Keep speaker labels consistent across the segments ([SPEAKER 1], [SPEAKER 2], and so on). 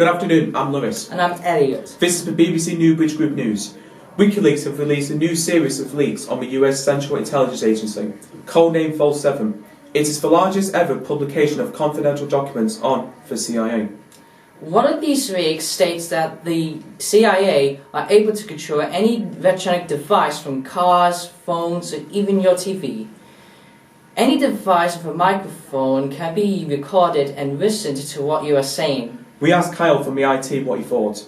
[SPEAKER 1] Good afternoon, I'm Lewis.
[SPEAKER 2] And I'm Elliot.
[SPEAKER 1] This is the BBC Newbridge Group News. WikiLeaks have released a new series of leaks on the US Central Intelligence Agency, codenamed Vault 7. It is the largest ever publication of confidential documents on the CIA.
[SPEAKER 2] One of these leaks states that the CIA are able to control any electronic device from cars, phones, and even your TV. Any device with a microphone can be recorded and listened to what you are saying.
[SPEAKER 1] We asked Kyle from the IT what he thought.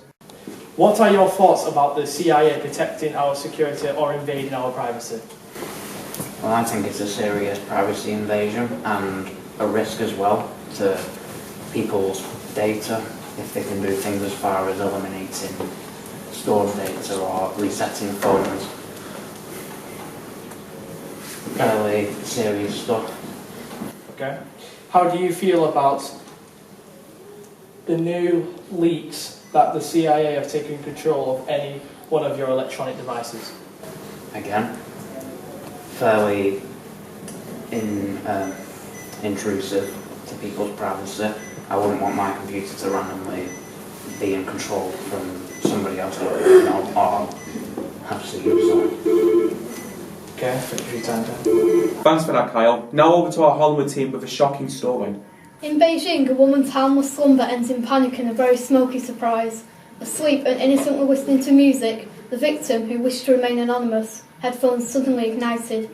[SPEAKER 3] What are your thoughts about the CIA protecting our security or invading our privacy?
[SPEAKER 4] Well, I think it's a serious privacy invasion and a risk as well to people's data if they can do things as far as eliminating stored data or resetting phones. Fairly serious stuff.
[SPEAKER 3] Okay. How do you feel about the new leaks that the CIA have taken control of any one of your electronic devices?
[SPEAKER 4] Again, fairly intrusive to people's privacy. I wouldn't want my computer to randomly be in control from somebody else or have to use that.
[SPEAKER 3] Okay, thank you for your time, Dan.
[SPEAKER 1] Thanks for that, Kyle. Now over to our Hollywood team with a shocking story.
[SPEAKER 5] In Beijing, a woman's harmless slumber ends in panic and a very smoky surprise. Asleep and innocently listening to music, the victim, who wished to remain anonymous, headphones suddenly ignited.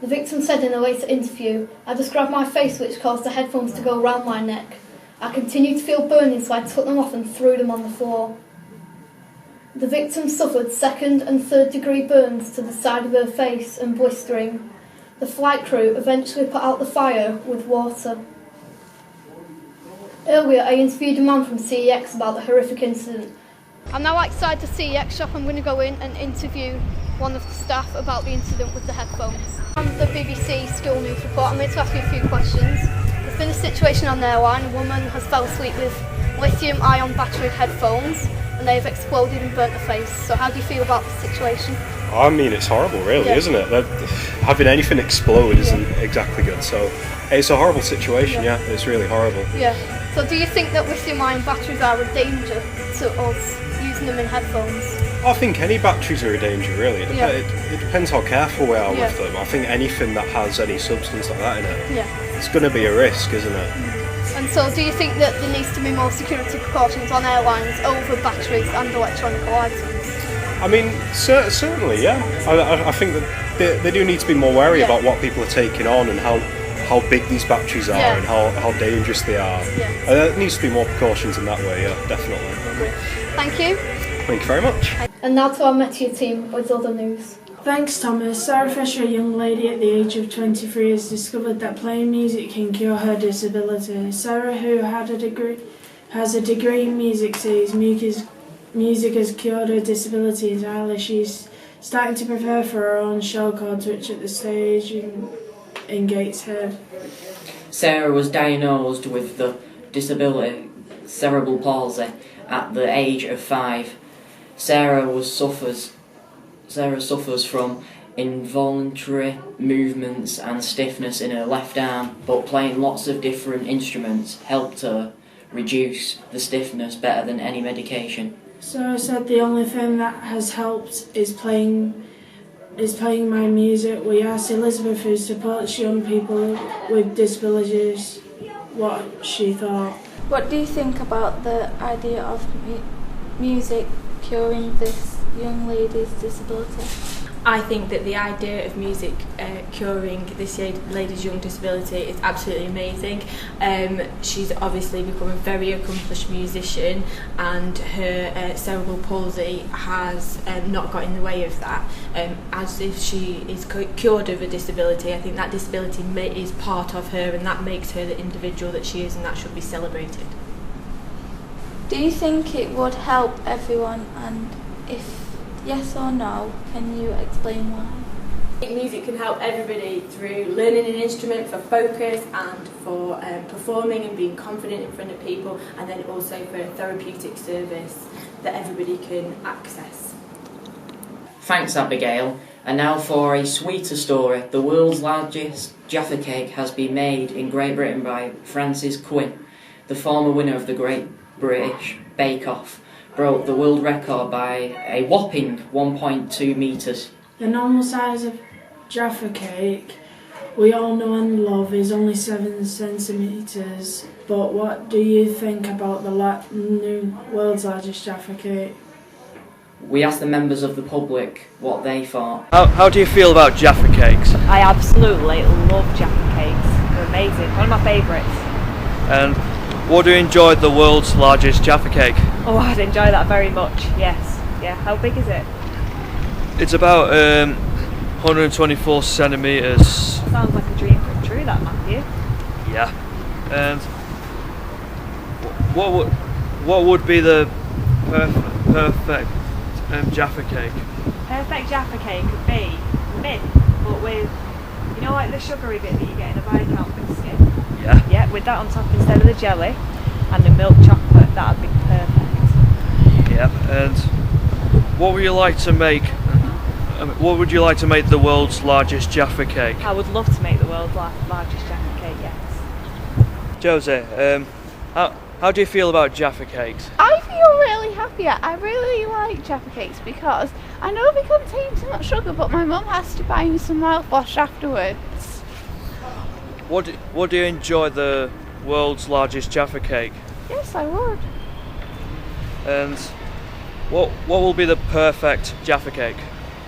[SPEAKER 5] The victim said in a later interview, "I just grabbed my face which caused the headphones to go round my neck. I continued to feel burning, so I took them off and threw them on the floor." The victim suffered second and third degree burns to the side of her face and blistering. The flight crew eventually put out the fire with water. Earlier, I interviewed a man from CEX about the horrific incident. I'm now outside the CEX shop. I'm going to go in and interview one of the staff about the incident with the headphones. From the BBC School News Report, I'm going to ask you a few questions. There's been a situation on their line. A woman has fell asleep with lithium-ion battery headphones and they have exploded and burnt her face. So how do you feel about the situation?
[SPEAKER 6] I mean, it's horrible, really, isn't it? Having anything explode isn't exactly good. So it's a horrible situation, yeah. It's really horrible.
[SPEAKER 5] Yeah. So do you think that lithium-ion batteries are a danger to us using them in headphones?
[SPEAKER 6] I think any batteries are a danger, really. It depends how careful we are with them. I think anything that has any substance like that in it, it's going to be a risk, isn't it?
[SPEAKER 5] And so do you think that there needs to be more security precautions on airlines over batteries and electronic items?
[SPEAKER 6] I mean, certainly, yeah. I think that they do need to be more wary about what people are taking on and how big these batteries are and how dangerous they are. There needs to be more precautions in that way, yeah, definitely.
[SPEAKER 5] Thank you.
[SPEAKER 6] Thank you very much.
[SPEAKER 5] And now to our Meteor team with other news.
[SPEAKER 7] Thanks, Thomas. Sarah Fisher, a young lady at the age of 23, has discovered that playing music can cure her disability. Sarah, who has a degree in music, says music has cured her disability entirely. She's starting to prepare for her own show called Twitch at the stage in Gateshead.
[SPEAKER 2] Sarah was diagnosed with the disability cerebral palsy at the age of 5. Sarah suffers from involuntary movements and stiffness in her left arm, but playing lots of different instruments helped her reduce the stiffness better than any medication.
[SPEAKER 7] Sarah said the only thing that has helped is playing my music. We asked Elizabeth, who supports young people with disabilities, what she thought.
[SPEAKER 8] What do you think about the idea of music curing this young lady's disability?
[SPEAKER 9] I think that the idea of music curing this lady's young disability is absolutely amazing. She's obviously become a very accomplished musician, and her cerebral palsy has not got in the way of that. As if she is cured of a disability, I think that disability is part of her, and that makes her the individual that she is, and that should be celebrated.
[SPEAKER 8] Do you think it would help everyone, and if yes or no, can you explain why?
[SPEAKER 9] I think music can help everybody through learning an instrument for focus and for performing and being confident in front of people, and then also for a therapeutic service that everybody can access.
[SPEAKER 2] Thanks, Abigail. And now for a sweeter story. The world's largest Jaffa cake has been made in Great Britain by Francis Quinn, the former winner of the Great British Bake Off broke the world record by a whopping 1.2 metres.
[SPEAKER 7] The normal size of Jaffa cake we all know and love is only 7 centimetres, but what do you think about the new world's largest Jaffa cake?
[SPEAKER 2] We asked the members of the public what they thought.
[SPEAKER 10] How do you feel about Jaffa cakes?
[SPEAKER 11] I absolutely love Jaffa cakes. They're amazing. One of my favourites.
[SPEAKER 10] And what do you enjoy the world's largest Jaffa cake?
[SPEAKER 11] Oh, I'd enjoy that very much. Yes. Yeah. How big is it?
[SPEAKER 10] It's about 124 centimetres.
[SPEAKER 11] Sounds like a dream come true, that, Matthew.
[SPEAKER 10] Yeah. And what would be the perfect Jaffa cake?
[SPEAKER 11] Perfect Jaffa cake could be mint, but with, you know, like the sugary bit that you get in a Viscount biscuit.
[SPEAKER 10] Yeah.
[SPEAKER 11] Yeah, with that on top instead of the jelly, and the milk chocolate. That'd be perfect.
[SPEAKER 10] Yeah. And what would you like to make? What would you like to make the world's largest Jaffa cake?
[SPEAKER 11] I would love to make the world's largest Jaffa cake. Yes.
[SPEAKER 10] Jose, how do you feel about Jaffa cakes?
[SPEAKER 8] I feel really happy. I really like Jaffa cakes because I know they contain too much sugar, but my mum has to buy me some mouthwash afterwards.
[SPEAKER 10] What do you enjoy the world's largest Jaffa cake?
[SPEAKER 8] Yes, I would.
[SPEAKER 10] And what will be the perfect Jaffa cake?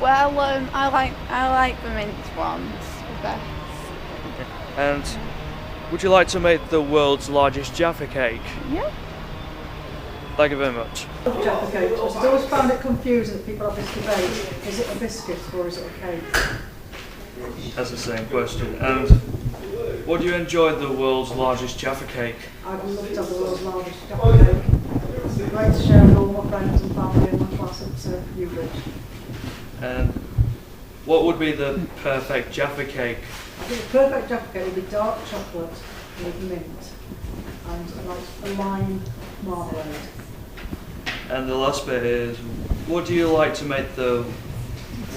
[SPEAKER 8] Well, I like the mint ones the best.
[SPEAKER 10] And would you like to make the world's largest Jaffa cake?
[SPEAKER 8] Yeah.
[SPEAKER 10] Thank you very much.
[SPEAKER 12] Jaffa cake. I always found it confusing that people have this debate. Is it a biscuit or is it a cake?
[SPEAKER 10] That's the same question. And what do you enjoy the world's largest Jaffa cake?
[SPEAKER 12] I'd love to have the world's largest Jaffa cake. It's great to share with all my friends and family and my class at Newbridge.
[SPEAKER 10] And what would be the perfect Jaffa cake?
[SPEAKER 12] I think the perfect Jaffa cake would be dark chocolate with mint and a lime marmalade.
[SPEAKER 10] And the last bit is, what do you like to make the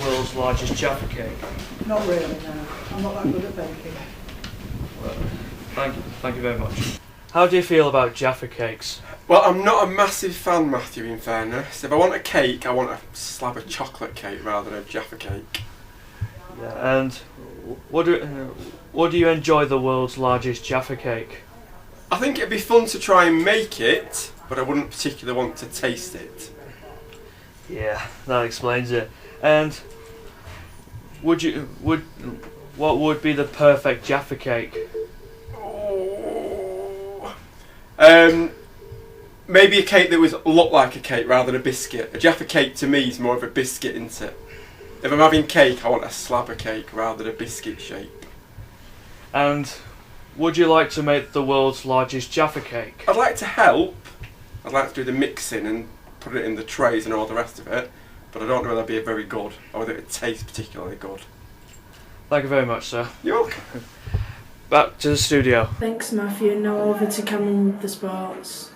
[SPEAKER 10] world's largest Jaffa cake?
[SPEAKER 12] Not really, no. I'm not that good at baking.
[SPEAKER 10] Well, thank you very much. How do you feel about Jaffa cakes?
[SPEAKER 13] Well, I'm not a massive fan, Matthew, in fairness. If I want a cake, I want a slab of chocolate cake rather than a Jaffa cake.
[SPEAKER 10] Yeah, and what do you enjoy the world's largest Jaffa cake?
[SPEAKER 13] I think it'd be fun to try and make it, but I wouldn't particularly want to taste it.
[SPEAKER 10] Yeah, that explains it. And what would be the perfect Jaffa cake?
[SPEAKER 13] Maybe a cake that would look like a cake rather than a biscuit. A Jaffa cake to me is more of a biscuit, isn't it? If I'm having cake, I want a slab of cake rather than a biscuit shape.
[SPEAKER 10] And would you like to make the world's largest Jaffa cake?
[SPEAKER 13] I'd like to help. I'd like to do the mixing and put it in the trays and all the rest of it, but I don't know whether that'd be very good or whether it would taste particularly good.
[SPEAKER 10] Thank you very much, sir.
[SPEAKER 13] You're welcome.
[SPEAKER 10] Back to the studio.
[SPEAKER 7] Thanks, Matthew. Now over to Cameron with the sports.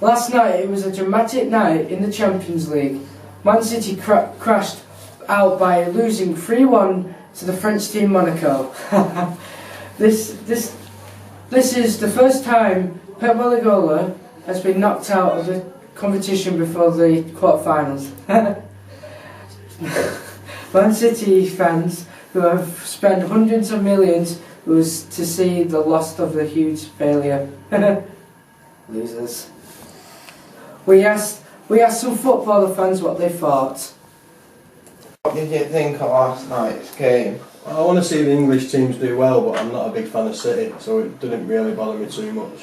[SPEAKER 14] Last night it was a dramatic night in the Champions League. Man City crashed out by losing 3-1 to the French team Monaco. This is the first time Pep Guardiola has been knocked out of the competition before the quarterfinals. Man City fans who have spent hundreds of millions was to see the loss of the huge failure. Losers. We asked some footballer fans what they thought.
[SPEAKER 15] What did you think of last night's game?
[SPEAKER 6] I want to see the English teams do well, but I'm not a big fan of City, so it didn't really bother me too much.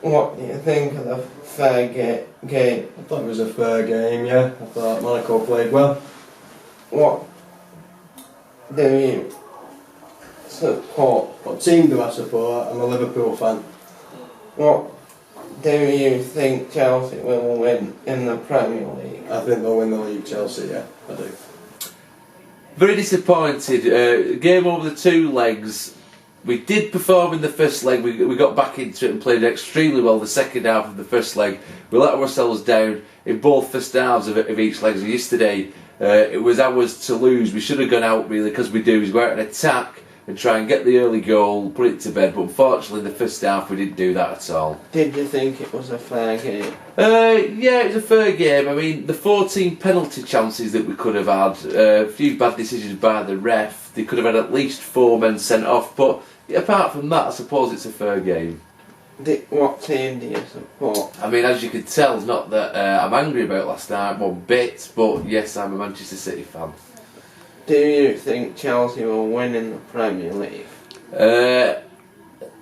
[SPEAKER 15] What do you think of the fair game?
[SPEAKER 6] I thought it was a fair game, yeah. I thought Monaco played well.
[SPEAKER 15] What do you support?
[SPEAKER 6] What team do I support? I'm a Liverpool fan.
[SPEAKER 15] What do you think Chelsea will win in the Premier League?
[SPEAKER 6] I think they'll win the league, Chelsea, yeah, I do.
[SPEAKER 16] Very disappointed. Game over the 2 legs. We did perform in the first leg. We got back into it and played extremely well the second half of the first leg. We let ourselves down in both first halves of each leg. So yesterday, it was ours to lose. We should have gone out really because we do. We go out and attack, and try and get the early goal, put it to bed. But unfortunately, in the first half, we didn't do that at all.
[SPEAKER 15] Did you think it was a fair game?
[SPEAKER 16] Yeah, it was a fair game. I mean, the 14 penalty chances that we could have had, a few bad decisions by the ref. They could have had at least 4 men sent off. But apart from that, I suppose it's a fair game.
[SPEAKER 15] What team do you support?
[SPEAKER 16] I mean, as you can tell, it's not that I'm angry about last night one bit, but yes, I'm a Manchester City fan.
[SPEAKER 15] Do you think Chelsea will win in the Premier League?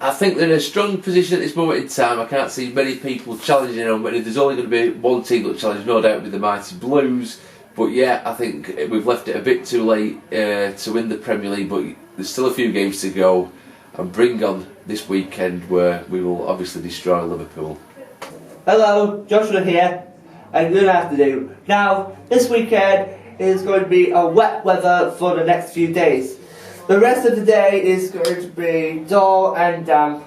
[SPEAKER 16] I think they're in a strong position at this moment in time. I can't see many people challenging them. There's only going to be one team that will challenge, no doubt, with the mighty Blues. But yeah, I think we've left it a bit too late to win the Premier League, but there's still a few games to go. And bring on this weekend where we will obviously destroy Liverpool.
[SPEAKER 17] Hello, Joshua here, and good afternoon. Now, this weekend is going to be a wet weather for the next few days. The rest of the day is going to be dull and damp.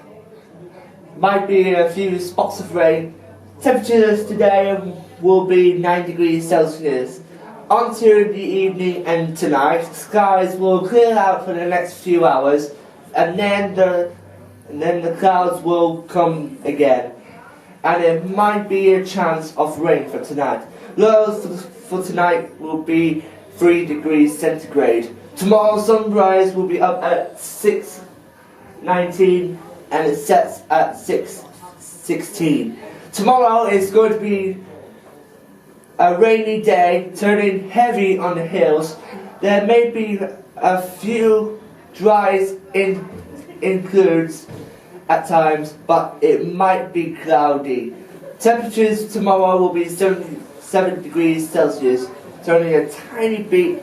[SPEAKER 17] Might be a few spots of rain. Temperatures today will be 9 degrees Celsius. Onto the evening and tonight, skies will clear out for the next few hours, and then the clouds will come again. And there might be a chance of rain for tonight. Lows for tonight will be 3 degrees centigrade. Tomorrow sunrise will be up at 6:19 and it sets at 6:16. Tomorrow is going to be a rainy day, turning heavy on the hills. There may be a few dries includes at times, but it might be cloudy. Temperatures tomorrow will be 7 degrees Celsius, turning a tiny bit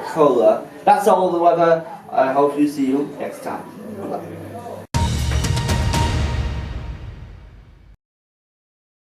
[SPEAKER 17] cooler. That's all the weather. I hope you see you next time. Bye-bye.